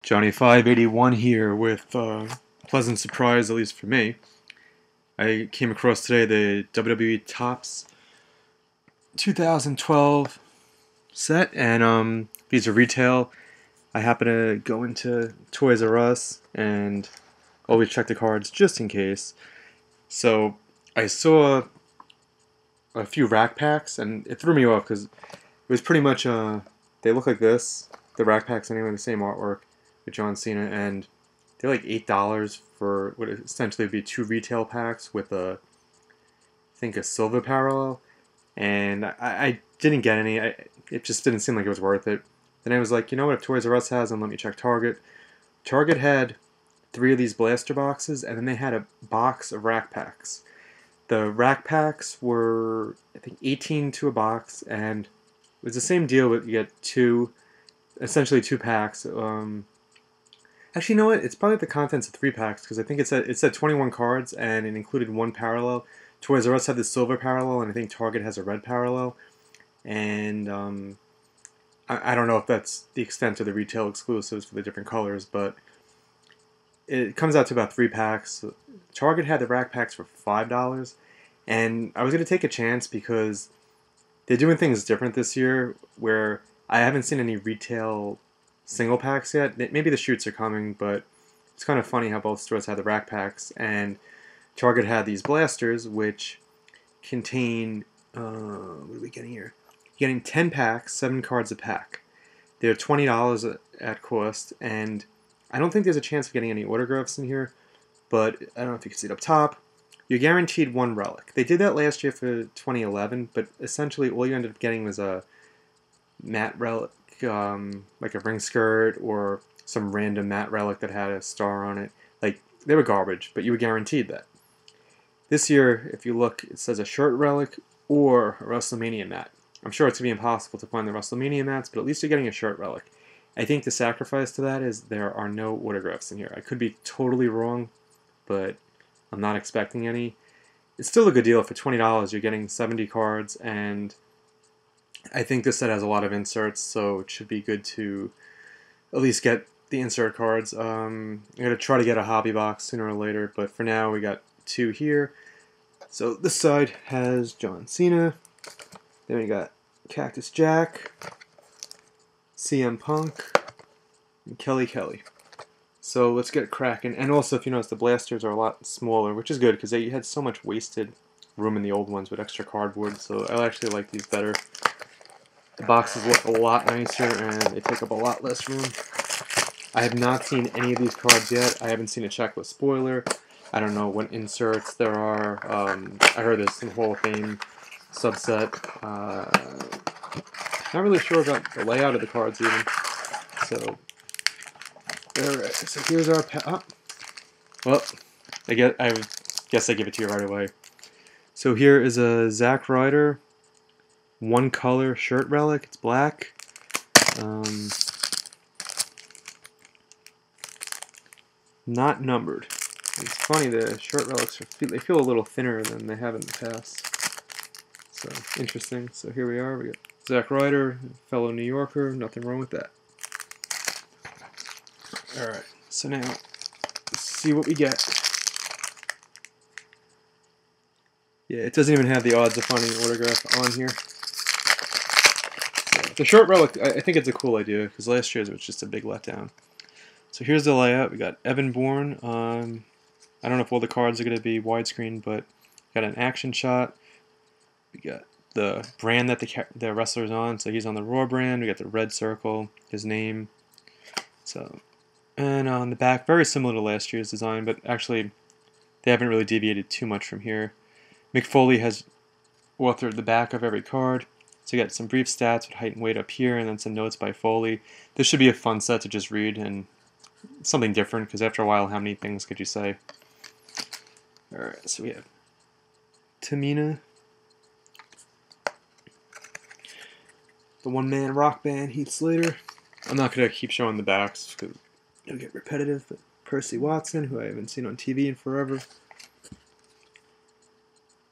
Johnny 581 here with a pleasant surprise, at least for me. I came across today the WWE Topps 2012 set, and these are retail. I happen to go into Toys R Us and always check the cards just in case. So I saw a few rack packs, and it threw me off because it was pretty much they look like this. The rack packs anyway, the same artwork with John Cena, and they're like $8 for what essentially would be two retail packs with I think a silver parallel, and I didn't get any. It just didn't seem like it was worth it. Then I was like, you know what? If Toys R Us has them, let me check Target. Target had 3 of these blaster boxes, and then they had a box of rack packs. The rack packs were, I think, 18 to a box, and it was the same deal. But you get essentially two packs. Actually, you know what? It's probably the contents of 3 packs because I think it said 21 cards and it included 1 parallel. Toys R Us had the silver parallel, and I think Target has a red parallel. And I don't know if that's the extent of the retail exclusives for the different colors, but it comes out to about 3 packs. Target had the rack packs for $5, and I was going to take a chance because they're doing things different this year where I haven't seen any retail single packs yet. Maybe the shoots are coming, but it's kind of funny how both stores had the rack packs, and Target had these blasters which contain, what are we getting here? You're getting 10 packs, 7 cards a pack. They're $20 at cost, and I don't think there's a chance of getting any autographs in here, but I don't know if you can see it up top. You're guaranteed 1 relic. They did that last year for 2011, but essentially all you ended up getting was a matte relic, like a ring skirt or some random matte relic that had a star on it. Like, they were garbage, but you were guaranteed that. This year, if you look, it says a shirt relic or a WrestleMania mat. I'm sure it's going to be impossible to find the WrestleMania mats, but at least you're getting a shirt relic. I think the sacrifice to that is there are no autographs in here. I could be totally wrong, but I'm not expecting any. It's still a good deal. For $20, you're getting 70 cards, and I think this set has a lot of inserts, so it should be good to at least get the insert cards. I'm going to try to get a hobby box sooner or later, but for now we got 2 here. So this side has John Cena. Then we got Cactus Jack, CM Punk, and Kelly. So let's get cracking. And also, if you notice, the blasters are a lot smaller, which is good because they had so much wasted room in the old ones with extra cardboard. So I actually like these better. The boxes look a lot nicer and they take up a lot less room. I have not seen any of these cards yet. I haven't seen a checklist spoiler. I don't know what inserts there are. I heard there's some Hall of Fame subset. Not really sure about the layout of the cards even. So, alright. So here's our well, I guess I give it to you right away. So here is a Zack Ryder 1 color shirt relic. It's black. Not numbered. It's funny, the shirt relics they feel a little thinner than they have in the past. So interesting. So here we are. We got Zack Ryder, fellow New Yorker. Nothing wrong with that. All right. So now let's see what we get. Yeah, it doesn't even have the odds of finding an autograph on here. So the shirt relic, I think it's a cool idea because last year's was just a big letdown. So here's the layout. We got Evan Bourne. I don't know if all the cards are going to be widescreen, but got an action shot. We got the brand that the wrestler's on. So he's on the Raw brand. We got the red circle, his name. So, and on the back, very similar to last year's design, but actually they haven't really deviated too much from here. Mick Foley has authored the back of every card. So you got some brief stats with height and weight up here, and then some notes by Foley. This should be a fun set to just read and something different, because after a while, how many things could you say? Alright, so we have Tamina, the one-man rock band, Heath Slater. I'm not going to keep showing the backs because it'll get repetitive, but Percy Watson, who I haven't seen on TV in forever.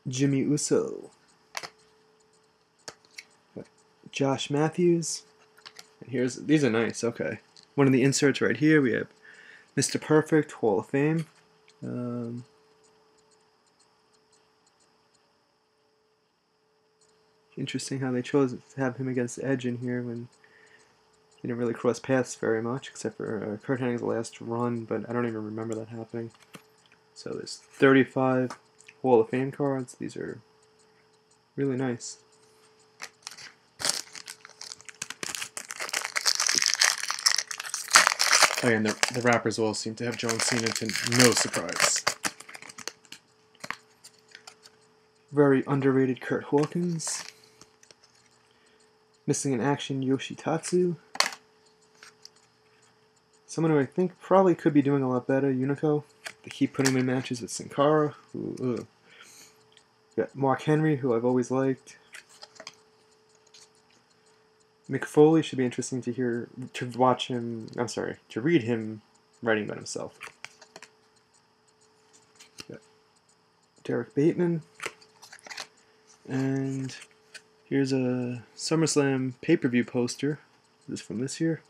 Jimmy Uso. Josh Matthews. And these are nice, okay. one of the inserts right here, we have Mr. Perfect, Hall of Fame. Um, Interesting how they chose to have him against Edge in here when he didn't really cross paths very much, except for Kurt Hennig's last run, but I don't even remember that happening. So there's 35 Hall of Fame cards. These are really nice. Again, the wrappers all seem to have John Cena, to no surprise. Very underrated Kurt Hawkins. Missing in action Yoshitatsu. Someone who I think probably could be doing a lot better, Unico. They keep putting him in matches with Sin Cara. Got Mark Henry, who I've always liked. Mick Foley should be interesting to read him writing about himself. Got Derek Bateman. And here's a SummerSlam pay-per-view poster. This is from this year.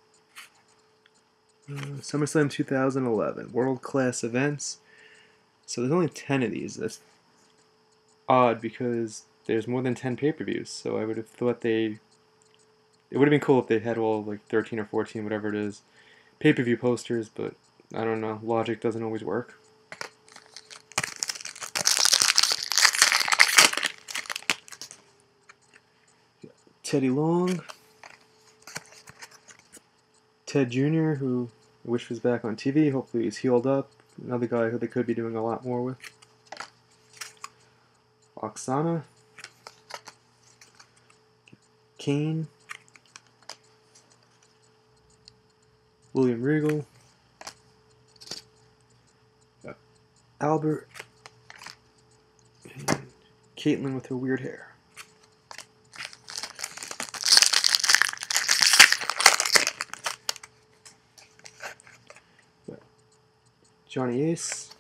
SummerSlam 2011, world-class events. So there's only 10 of these. That's odd because there's more than 10 pay-per-views. So I would have thought it would have been cool if they had all like 13 or 14, whatever it is, pay-per-view posters, but I don't know. Logic doesn't always work. Teddy Long. Ted Jr., who I wish was back on TV. Hopefully he's healed up. Another guy who they could be doing a lot more with. Oksana. Kane. William Regal. Albert. And Caitlyn with her weird hair. Johnny Ace,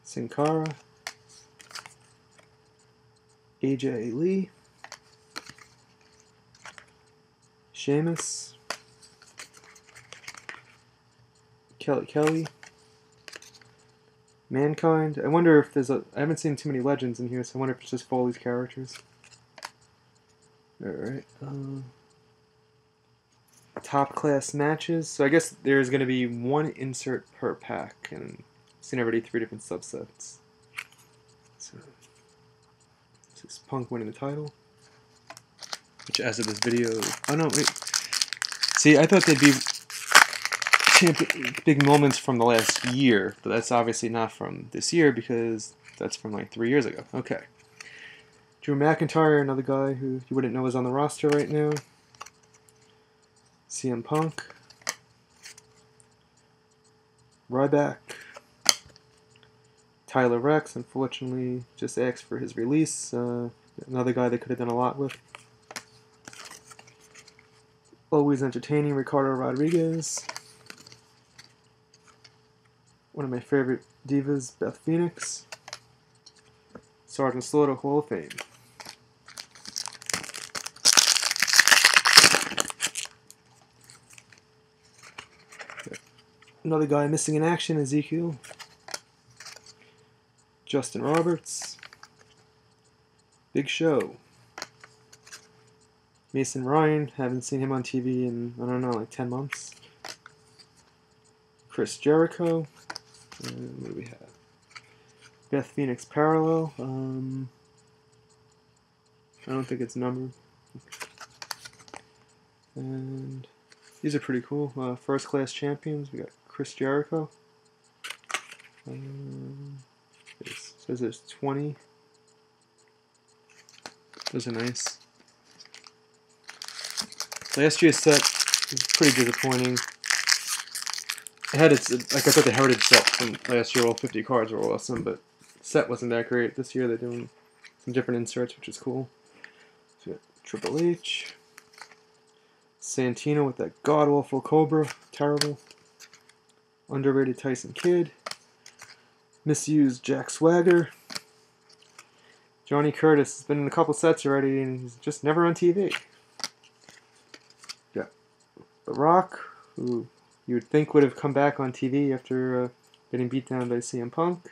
Sin Cara, AJ Lee, Sheamus, Kelly, Mankind. I wonder if there's I haven't seen too many legends in here, so I wonder if it's just Foley's characters. Alright, top class matches. So I guess there's going to be one insert per pack, and I've seen already 3 different subsets. So this is Punk winning the title, which as of this video, oh no, wait. See, I thought they'd be big moments from the last year, but that's obviously not from this year because that's from like 3 years ago. Okay. Drew McIntyre, another guy who you wouldn't know is on the roster right now. CM Punk, Ryback, Tyler Rex, unfortunately just asked for his release. Another guy they could have done a lot with. Always entertaining, Ricardo Rodriguez. One of my favorite divas, Beth Phoenix. Sergeant Slaughter, Hall of Fame. Another guy missing in action, Ezekiel. Justin Roberts. Big Show. Mason Ryan, haven't seen him on TV in, I don't know, like 10 months. Chris Jericho. And what do we have? Beth Phoenix Parallel. I don't think it's numbered. And these are pretty cool. First class champions. We got Chris Jericho. It says there's 20. Those are nice. Last year's set was pretty disappointing. It had its, like I thought the Heritage set from last year, all 50 cards were awesome, but the set wasn't that great. This year they're doing some different inserts, which is cool. So we got Triple H. Santino with that god-awful Cobra. Terrible. Underrated Tyson Kidd. Misused Jack Swagger. Johnny Curtis has been in a couple sets already, and he's just never on TV. Yeah. The Rock, who you would think would have come back on TV after getting beat down by CM Punk.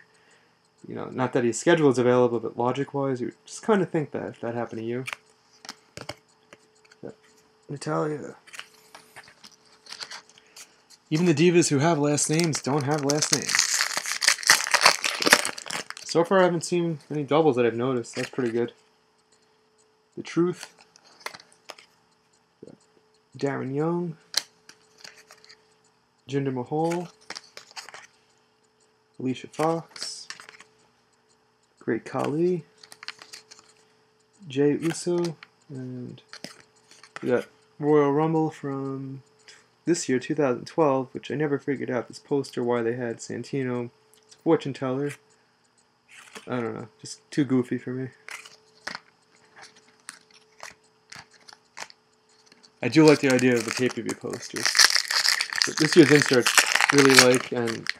You know, not that his schedule is available, but logic-wise, you would just kind of think that if that happened to you. Natalia. Even the divas who have last names don't have last names. So far, I haven't seen any doubles that I've noticed. That's pretty good. The Truth. Darren Young. Jinder Mahal. Alicia Fox. Great Khali. Jey Uso. And we got Royal Rumble from this year, 2012, which I never figured out this poster why they had Santino. It's a fortune teller. I don't know, just too goofy for me. I do like the idea of the pay-per-view posters. But this year's inserts really like, and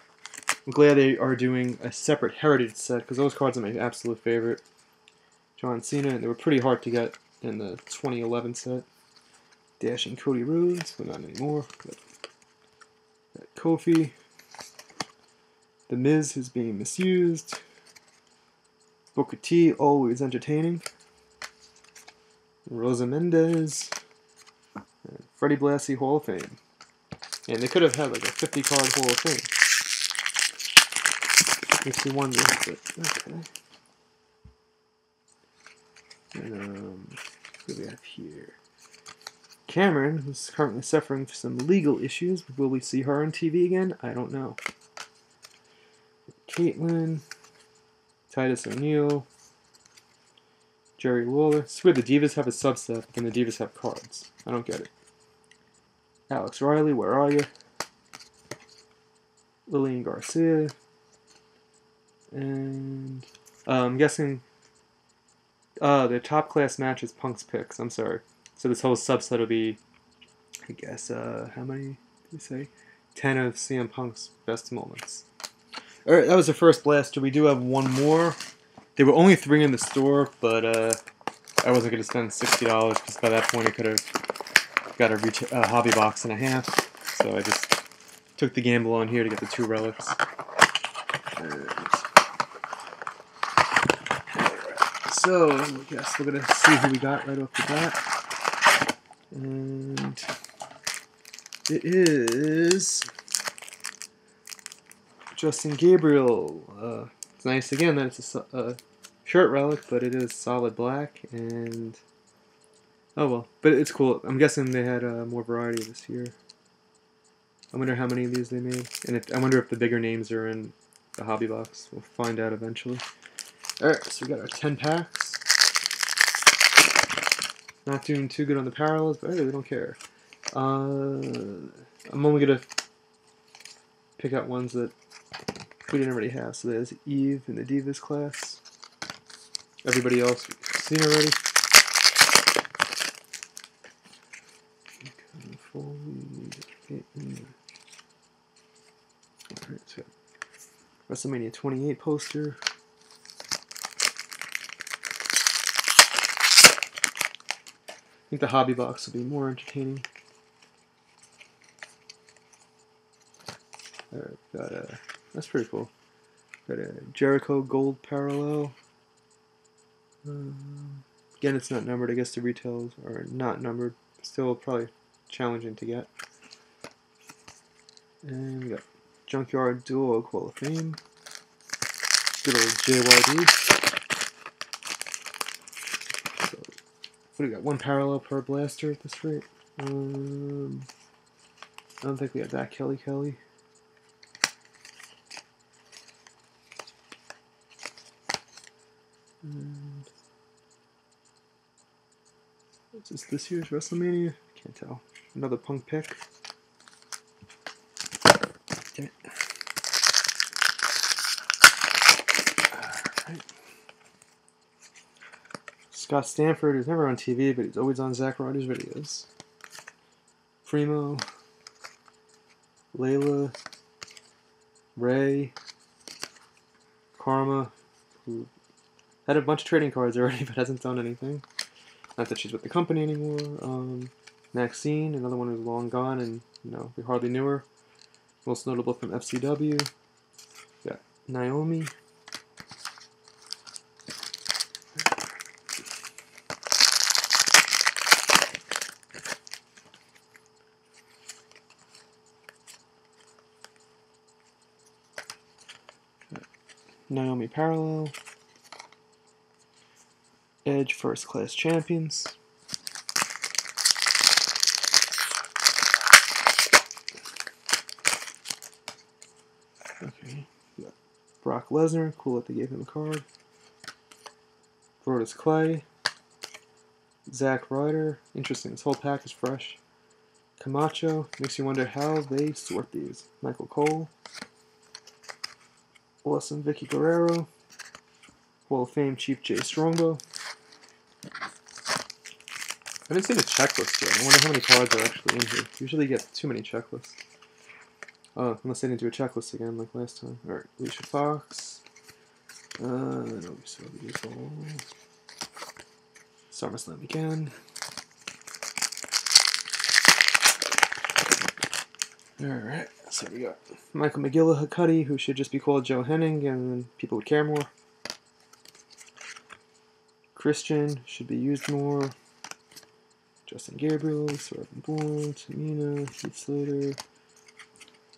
I'm glad they are doing a separate Heritage set, because those cards are my absolute favorite. John Cena, and they were pretty hard to get in the 2011 set. Dashing Cody Rhodes, but not anymore. Got Kofi. The Miz, who's being misused. Booker T, always entertaining. Rosa Mendez. And Freddie Blassie, Hall of Fame. And they could have had like a 50-card Hall of Fame. Makes me wonder, but okay. And what do we have here? Cameron, who's currently suffering from some legal issues. Will we see her on TV again? I don't know. Caitlyn. Titus O'Neil. Jerry Lawler. I swear the Divas have a subset, but then the Divas have cards. I don't get it. Alex Riley, where are you? Lillian Garcia. And I'm guessing the top class match is Punk's picks. I'm sorry. So this whole subset will be, I guess, how many did you say? 10 of CM Punk's best moments. Alright, that was the first blaster. We do have one more. There were only 3 in the store, but I wasn't going to spend $60 because by that point I could have got a hobby box and a half. So I just took the gamble on here to get the 2 relics. So, I guess we're going to see who we got right off the bat. And it is Justin Gabriel. It's nice again that it's a shirt relic, but it is solid black. And oh well, but it's cool. I'm guessing they had more variety this year. I wonder how many of these they made, and I wonder if the bigger names are in the hobby box. We'll find out eventually. All right, so we got our 10 packs. Not doing too good on the parallels, but hey, we don't care. I'm only gonna pick out ones that we didn't already have. So there's Eve in the Divas class. Everybody else we've seen already. WrestleMania 28 poster. I think the hobby box will be more entertaining. Got a, that's pretty cool. Got a Jericho gold parallel. Again, it's not numbered. I guess the retails are not numbered. Still probably challenging to get. And we got Junkyard Duo Hall of Fame. Good old JYD. So, what do we got? 1 parallel per blaster at this rate. I don't think we have that Kelly. And is this year's WrestleMania? Can't tell. Another Punk pick. Damn it. Alright. Scott Stanford is never on TV, but he's always on Zack Ryder's videos. Primo. Layla. Ray. Karma, who had a bunch of trading cards already, but hasn't done anything. Not that she's with the company anymore. Maxine, another one who's long gone and we hardly knew her. Most notable from FCW. Got Naomi. Naomi Parallel. Edge First Class Champions. Okay. Brock Lesnar. Cool that they gave him a card. Brodus Clay. Zack Ryder. Interesting. This whole pack is fresh. Camacho. Makes you wonder how they sort these. Michael Cole. Awesome Vicky Guerrero. Hall of Fame Chief Jay Strongbow. I haven't seen a checklist yet. I wonder how many cards are actually in here. Usually you get too many checklists. Oh, unless they didn't do a checklist again like last time. Alright, Alicia Fox. No, so these all. SummerSlam again. Alright, so we got Michael McGillicuddy, who should just be called Joe Henning, and then people would care more. Christian should be used more. Justin Gabriel, Sorvin Bourne, Tamina, Heath Slater.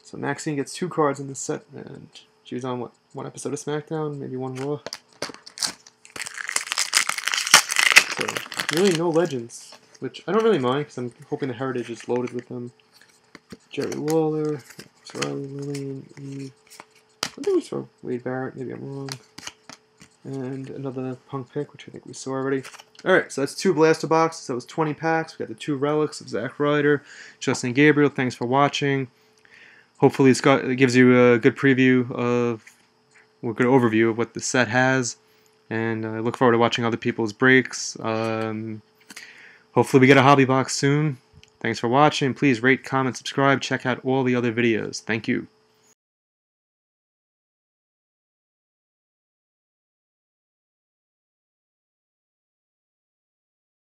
So Maxine gets 2 cards in this set, and she was on, what, 1 episode of SmackDown, maybe 1 Raw. So, really no legends, which I don't really mind, because I'm hoping the Heritage is loaded with them. Jerry Lawler, Riley, Lillian, Eve. I think we saw Wade Barrett, maybe I'm wrong. And another Punk pick, which I think we saw already. Alright, so that's 2 blaster boxes. That was 20 packs. We got the 2 relics of Zack Ryder, Justin Gabriel. Thanks for watching. Hopefully it gives you a good preview of, or a good overview of what the set has. And I look forward to watching other people's breaks. Hopefully we get a hobby box soon. Thanks for watching. Please rate, comment, subscribe. Check out all the other videos. Thank you.